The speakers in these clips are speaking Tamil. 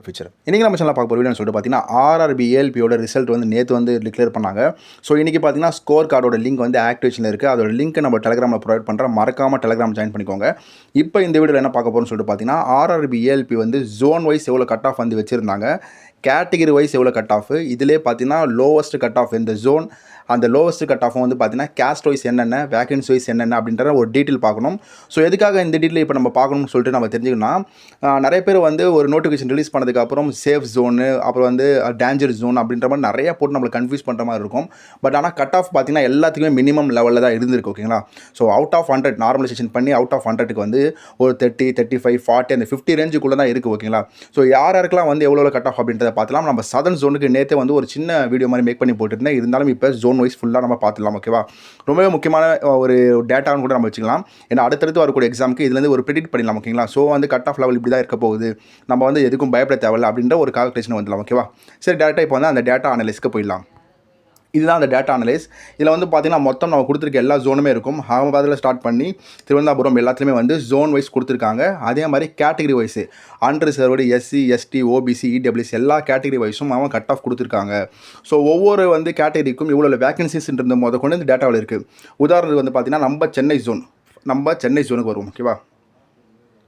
ஃபியூச்சர் இன்றைக்கி நம்ம சேனலில் பார்க்க போகிற வீடியோன்னு சொல்லிட்டு பார்த்தீங்கன்னா ஆர்ஆர்பி ஏஎல்பியோட ரிசல்ட் வந்து நேற்று வந்து டிக்ளேர் பண்ணாங்க. ஸோ இன்றைக்கி பார்த்தீங்கன்னா ஸ்கோர் கார்டோட லிங்க் வந்து ஆக்டிவேஷனில் இருக்குது. அதோட லிங்க் நம்ம டெலிகிராமில் ப்ரொவைட் பண்ணுறோம். மறக்காமல் டெலிகிராம் ஜாயின் பண்ணிக்கோங்க. இப்போ இந்த வீடியோவில் என்ன பார்க்க போகிறோம்னு சொல்லிட்டு பார்த்தீங்கன்னா ஆர்ஆர்பி ஏஎல்பி வந்து ஜோன் வைஸ் எவ்வளோ கட் ஆஃப் வந்து வச்சுருந்தாங்க, கேட்டகிரி வைஸ் எவ்வளோ கட் ஆஃப், இதிலே பார்த்தீங்கன்னா லோவஸ்ட் கட் ஆஃப் இந்த ஜோன், அந்த லோவஸ்ட் கட் ஆஃப் வந்து பார்த்தீங்கன்னா கேஸ்ட் வைஸ் என்னென்ன, வேகன்சி வைஸ் என்னென்ன அப்படின்ற ஒரு டீட்டெயில் பார்க்கணும். ஸோ எதுக்காக இந்த டீட்டெயில் இப்போ நம்ம பார்க்கணும்னு சொல்லிட்டு நம்ம தெரிஞ்சுக்கணும். நிறைய பேர் வந்து ஒரு நோட்டிஃபிகேஷன் ரிலீஸ் பண்ணதுக்கப்புறம் சேஃப் ஜோனு, அப்புறம் வந்து டேஞ்சர் ஜோன் அப்படின்ற மாதிரி நிறைய போட்டு நம்மளுக்கு கன்ஃபியூஸ் பண்ணுற மாதிரி இருக்கும். பட் ஆனால் கட் ஆஃப் பார்த்தீங்கன்னா எல்லாத்துக்குமே மினிமம் லெவலில் தான் இருந்திருக்கு. ஓகேங்களா? ஸோ அவுட் ஆஃப் 100 நார்மலைசேஷன் பண்ணி அவுட் ஆஃப் 100க்கு வந்து ஒரு 30, 35, 40 அந்த 50 ரேஞ்சுக்குள்ளே தான் இருக்குது. ஓகேங்களா? ஸோ யாருக்கெல்லாம் வந்து எவ்வளோ கட் ஆஃப் அப்படின்றத பார்த்துலாம். நம்ம சதர்ன் ஜோனுக்கு நேற்றே வந்து ஒரு சின்ன வீடியோ மாதிரி மேக் பண்ணி போட்டுருந்தேன். இருந்தாலும் இப்போ ஜோன் வைஸ் ஃபுல்லாக நம்ம பார்த்துடலாம். ஓகேவா? ரொம்பவே முக்கியமான ஒரு டேட்டான்னு கூட நம்ம வச்சுக்கலாம். ஏன்னா அடுத்தடுத்து வரக்கூடிய எக்ஸாமுக்கு இதுலேருந்து ஒரு ப்ரெடிக்ட் பண்ணிடலாம். ஓகேங்களா? ஸோ வந்து கட் ஆஃப் லெவல் இப்படி தான் இருக்க போகுது, நம்ம வந்து எதுக்கும் பயப்பட தேவையில்லை அப்படின்ற ஒரு கால்குலேஷன் வந்துடலாம். ஓகேவா? சரி, டேட்டா இப்போ வந்து அந்த டேட்டா அனலைஸ்க்கு போயிடலாம். இதுதான் அந்த டேட்டா அனலைஸ். இதில் வந்து பார்த்தீங்கன்னா மொத்தம் நம்ம கொடுத்துருக்க எல்லா ஜோனுமே இருக்கும். அகமதாபாத்தில் ஸ்டார்ட் பண்ணி திருவனந்தபுரம் எல்லாத்துலேயுமே வந்து ஜோன் வைஸ் கொடுத்துருக்காங்க. அதே மாதிரி category wise unreserved, SC, ST, OBC, EWS எல்லா கேட்டகரி வைஸும் அவன் கட் ஆஃப் கொடுத்துருக்காங்க. ஸோ ஒவ்வொரு வந்து கேட்டகரிக்கும் இவ்வளோ வேகன்சிஸ்ன்றது முத கொண்டு இந்த டேட்டாவில் இருக்குது. உதாரணத்துக்கு வந்து பார்த்தீங்கன்னா நம்ம சென்னை ஜோனுக்கு வருவோம். ஓகேவா?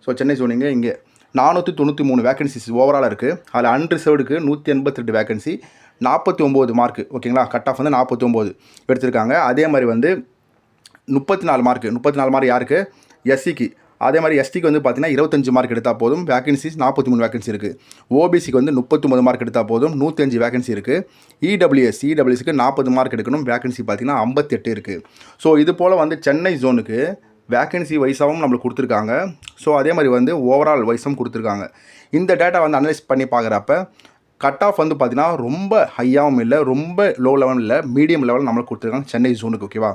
ஸோ சென்னை ஜோனிங்க இங்கே 493 வேகன்சிஸ் ஓவராலாக இருக்குது. அதில் அன்ரிசர்வ்டுக்கு 188 வேகன்சி, 49 மார்க்கு. ஓகேங்களா? கட் ஆஃப் வந்து 49 எடுத்திருக்காங்க. அதே மாதிரி வந்து 34 மார்க் யாருக்கு? எஸ்சிக்கு. அதே மாதிரி எஸ்டிக்கு வந்து பார்த்தீங்கன்னா 25 மார்க் எடுத்தால் போதும், வேகன்சிஸ் 43 வேகன்சி இருக்குது. ஓபிசிக்கு வந்து 39 மார்க் எடுத்தால் போதும், 105 வேகன்சி இருக்குது. இடபிள்யூஎஸ்க்கு 40 மார்க் எடுக்கணும், வேகன்சி பார்த்தீங்கன்னா 58 இருக்குது. ஸோ இது போல் வந்து சென்னை ஜோனுக்கு வேகன்சி வைஸாகவும் நம்மளுக்கு கொடுத்துருக்காங்க. ஸோ அதே மாதிரி வந்து ஓவரால் வைஸும் கொடுத்துருக்காங்க. இந்த டேட்டா வந்து அனலைஸ் பண்ணி பார்க்குறப்ப கட் ஆஃப் வந்து பார்த்தீங்கன்னா ரொம்ப ஹையாகவும் இல்லை, ரொம்ப லோ லெவலும் இல்லை, மீடியம் லெவல் நம்மளுக்கு கொடுத்துருக்காங்க சென்னை ஜோனுக்கு. ஓகேவா?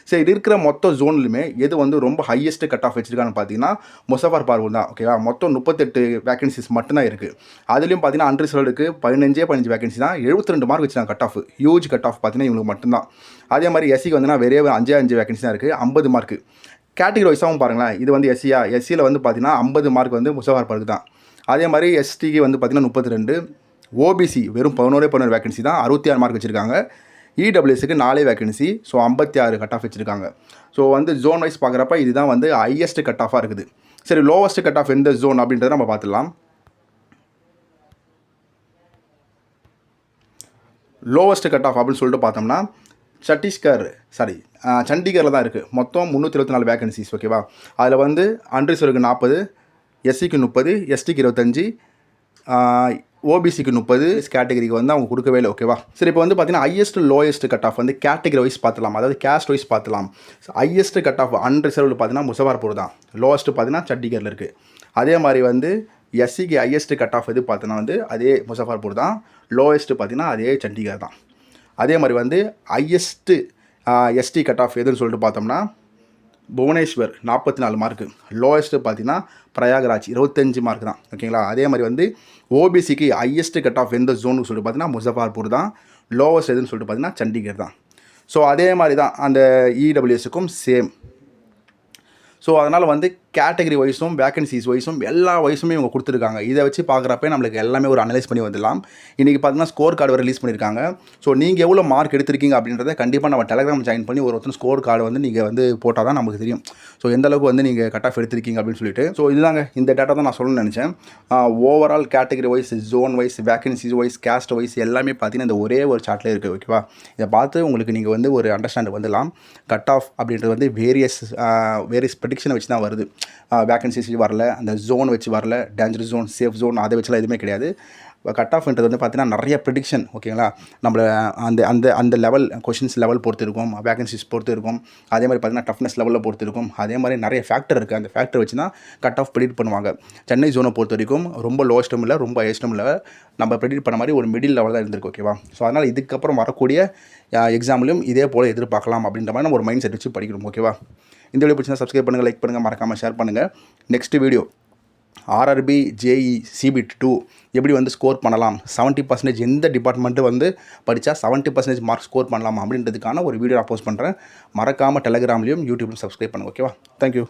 சரி, இது இருக்கிற மொத்த ஜோன்லையுமே எது வந்து ரொம்ப ஹையஸ்ட் கட் ஆஃப் வச்சுருக்கான்னு பார்த்தீங்கன்னா முசஃபர்பூர் தான். ஓகேவா? மொத்தம் 38 வேகன்சிஸ் மட்டும்தான் இருக்குது. அதுலேயும் பார்த்தீங்கன்னா அன்ரிசர்வ்டுக்கு 15 வேகன்சி தான், 72 மார்க் வச்சுருக்காங்க cut off. Huge cut off பார்த்தீங்கன்னா இவங்களுக்கு மட்டும்தான். அதே மாதிரி எஸ்சிக்கு வந்து வெறும் 5 வேகன்சி தான் இருக்குது, 50 மார்க்கு. கேட்டகரி வைஸாகவும் பாருங்களேன். இது வந்து எஸ்சியில் வந்து பார்த்தீங்கன்னா 50 மார்க் வந்து முசஃபர்பூருக்கு தான். அதே மாதிரி எஸ்டிக்கு வந்து பார்த்தீங்கன்னா 32, ஓபிசி வெறும் 11 வேகன்சி தான், 66 மார்க் வச்சுருக்காங்க. இடபிள்யூஎஸ்க்கு 4 வேகன்சி, ஸோ 56 கட் ஆஃப் வச்சுருக்காங்க. ஸோ வந்து ஜோன் வைஸ் பார்க்குறப்ப இதுதான் வந்து ஹையஸ்ட் கட் ஆஃபாக இருக்குது. சரி, லோவஸ்ட் கட் ஆஃப் எந்த ஜோன் அப்படின்றத நம்ம பார்த்துடலாம். லோவஸ்ட் கட் ஆஃப் அப்படின்னு சொல்லிட்டு பார்த்தோம்னா சண்டிகரில் தான் இருக்குது. மொத்தம் 324 வேகன்சிஸ். ஓகேவா? அதில் வந்து அன்ரிசர்வ்டுக்கு 40, எஸ்சிக்கு 30, எஸ்டிக்கு 25, ஓபிசிக்கு 30, கேட்டகரிக்கு வந்து அவங்க கொடுக்கவே இல்லை. ஓகேவா? சரி, இப்போ வந்து பார்த்தீங்கன்னா ஹையஸ்ட் லோயஸ்ட் கட் ஆஃப் வந்து கேட்டகரி வைஸ் பார்த்துலாம், அதாவது கேஸ்ட் வைஸ் பார்த்துலாம். ஹையஸ்ட் கட் ஆஃப் அன்ரிசர்வ்டு பார்த்தீங்கன்னா முசஃபர்பூர் தான், லோவஸ்ட்டு பார்த்தீங்கன்னா சண்டிகரில் இருக்குது. அதே மாதிரி வந்து எஸ்சிக்கு ஹையஸ்ட் கட் ஆஃப் எது பார்த்தோன்னா வந்து அதே முசஃபர்பூர் தான், லோயஸ்ட்டு பார்த்தீங்கன்னா அதே சண்டிகர் தான். அதே மாதிரி வந்து ஹையஸ்ட்டு எஸ்டி கட் ஆஃப் எதுன்னு சொல்லிட்டு பார்த்தோம்னா புவனேஸ்வர் 44 மார்க்கு, லோயஸ்ட்டு பார்த்தீங்கன்னா பிரயாகராஜ் 25 மார்க் தான். ஓகேங்களா? அதே மாதிரி வந்து ஓபிசிக்கு ஹையஸ்ட் கட் ஆஃப் எந்த ஜோனுக்கு சொல்லிட்டு பார்த்தீங்கன்னா முசஃபர்பூர் தான், லோவஸ்ட் எதுன்னு சொல்லிட்டு பார்த்தீங்கன்னா சண்டிகர் தான். ஸோ அதே மாதிரி தான் அந்த இடபிள்யூஎஸ்க்கும் சேம். ஸோ அதனால் வந்து கேட்டகரி வைஸும் வேகன்சிஸ் வைஸும் எல்லா வைஸுமே இவங்க கொடுத்துருக்காங்க. இதை வச்சு பார்க்குறப்ப நம்மளுக்கு எல்லாமே ஒரு அனலைஸ் பண்ணி வந்துடலாம். இன்றைக்கி பார்த்தீங்கன்னா ஸ்கோர் கார்டு வரை ரிலீஸ் பண்ணியிருக்காங்க. ஸோ நீங்கள் எவ்வளோ மார்க் எடுத்திருக்கீங்க அப்படின்றத கண்டிப்பாக நம்ம டெலிகிராம் ஜாயின் பண்ணி ஒருத்தர் ஸ்கோர் கார்டு வந்து நீங்கள் வந்து போட்டால் தான் நமக்கு தெரியும். ஸோ எந்த அளவுக்கு வந்து நீங்கள் கட் ஆஃப் எடுத்திருக்கீங்க அப்படின்னு சொல்லிட்டு. ஸோ இதுதாங்க இந்த டேட்டா தான் நான் சொல்லணும்னு நினச்சேன். Overall category wise, zone wise, vacancies wise, caste wise எல்லாமே பார்த்தீங்கன்னா இந்த ஒரே ஒரு சார்ட்லேயே இருக்குது. ஓகேவா? இதை பார்த்து உங்களுக்கு நீங்கள் வந்து ஒரு அண்டர்ஸ்டாண்ட் வந்துடலாம். கட் ஆஃப் அப்படின்றது வந்து வேரியஸ் ப்ரெடிக்ஷனை வச்சு தான் வருது. வேகன்சிஸ் வரல, அந்த ஜோன் வச்சு வரல, டேஞ்சர் ஜோன், சேஃப் ஜோன் அதை வச்சுலாம் எதுவுமே கிடையாது. கட் ஆஃப்ன்றது வந்து பார்த்தீங்கன்னா நிறைய ப்ரெடிக்ஷன். ஓகேங்களா? நம்மளை அந்த லெவல் கொஷின்ஸ் லெவல் பொறுத்து இருக்கும், வேகன்சிஸ் பொறுத்து இருக்கும், அதே மாதிரி பார்த்தீங்கன்னா டஃப்னஸ் லெவலில் பொறுத்து இருக்கும். அதே மாதிரி நிறைய ஃபேக்டர் இருக்குது. அந்த ஃபேக்டர் வச்சு தான் கட் ஆஃப் ப்ரெடிக்ட் பண்ணுவாங்க. சென்னை ஜோனை பொறுத்த வரைக்கும் ரொம்ப லோவஸ்ட்டும் இல்லை, ரொம்ப ஹையஸ்ட்டும் இல்லை, நம்ம ப்ரெடிக்ட் பண்ண மாதிரி ஒரு மிடில் லெவல் தான் இருந்திருக்கு. ஓகேவா? ஸோ அதனால் இதுக்கப்புறம் வரக்கூடிய எக்ஸாம்லையும் இதே போல் எதிர்பார்க்கலாம் அப்படின்ற மாதிரி நம்ம ஒரு மைண்ட் செட் வச்சு படிக்கணும். ஓகேவா? இந்த வீடியோ பிடிச்சிருந்தா சப்ஸ்கிரைப் பண்ணுங்கள், லைக் பண்ணுங்கள், மறக்காமல் ஷேர் பண்ணுங்கள். நெக்ஸ்ட் வீடியோ ஆர்ஆர்பி ஜேஇ சிபிட் 2 எப்படி வந்து ஸ்கோர் பண்ணலாம், 70% எந்த டிபார்ட்மெண்ட்டு வந்து படித்தா 70% மார்க் ஸ்கோர் பண்ணலாம் அப்படின்றதுக்கான ஒரு வீடியோ நான் போஸ்ட் பண்ணுறேன். மறக்காமல் டெலிகிராம்லையும் யூடியூப்லையும் சப்ஸ்கிரைப் பண்ணுங்கள். ஓகேவா? தேங்க்யூ.